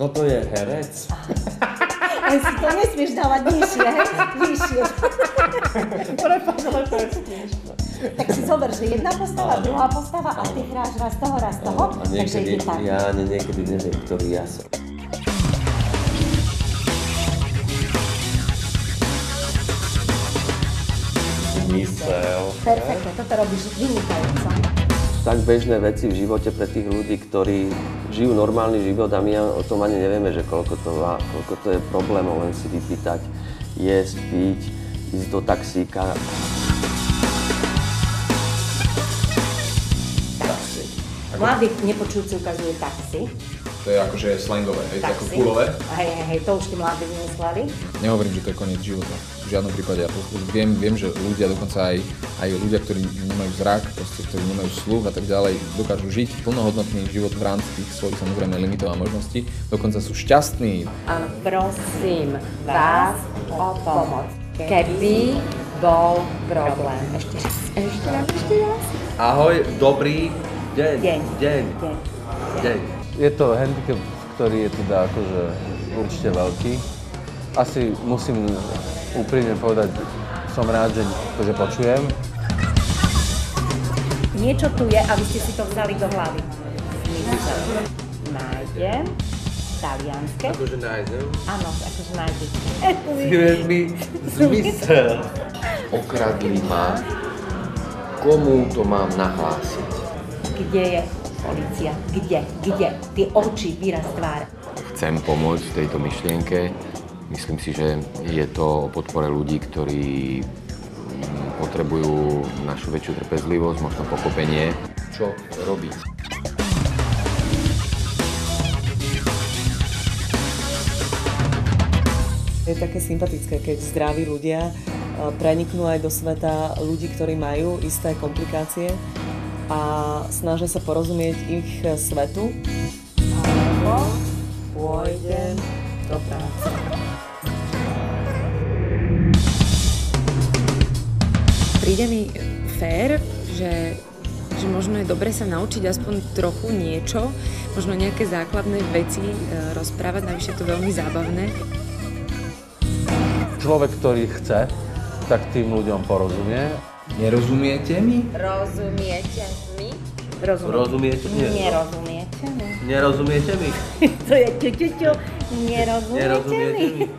Toto je herec. Aj si to nesmieš dávať nižšie, hej? Vyššie. Tak si zober, že jedna postava, druhá postava a ty hráš raz toho, raz toho. A niekedy, ja ani niekedy neviem, ktorý ja som. Mysel. Perfektne, toto robíš vynikajúco. Tak bežné veci v živote pre tých ľudí, ktorí žijú normálny život a my o tom ani nevieme, že koľko to je problémov len si vypýtať, jesť, piť, ísť do taxíka. Taxi. Mladí nepočujúci ukazujú taxi. To je akože slangové, hej, to je ako coolové. Hej, to už tí mladí vymysleli. Nehovorím, že to je koniec života. V žiadnom prípade. Ja viem, že ľudia, dokonca aj ľudia, ktorí nemajú zrak, proste, ktorí nemajú sluch a tak ďalej, dokážu žiť plnohodnotný život v rámci tých svojich samozrejme limitov a možností. Dokonca sú šťastní. Áno, prosím vás o pomoc. Keby bol problém. Ešte raz. Ahoj, dobrý deň. Deň. Je to handicap, ktorý je teda akože určite veľký. Asi musím úprimne povedať, som rád, že počujem. Niečo tu je a vy ste si to vzali do hlavy. Nájdem. Talianske. Akože nájdem. Áno, akože nájdem. Zhybe mi zmysel. Okradli ma. Komu to mám nahlásiť? Kde je polícia? Kde? Tie oči, výraz tváre. Chcem pomôcť v tejto myšlienke. Myslím si, že je to o podpore ľudí, ktorí potrebujú našu väčšiu trpezlivosť, možno pochopenie. Čo robiť? Je také sympatické, keď zdraví ľudia preniknú aj do sveta ľudí, ktorí majú isté komplikácie a snažia sa porozumieť ich svetu. Alebo pôjdem do práce. Príde mi fér, že možno je dobre sa naučiť aspoň trochu niečo, možno nejaké základné veci rozprávať, navyše je to veľmi zábavné. Človek, ktorý chce, tak tým ľuďom porozumie. Nerozumiete mi? Rozumiete mi? Rozumiete? Nie. Nerozumiete mi? Nerozumiete mi? To je ťu. Nerozumiete mi? Nerozumiete mi?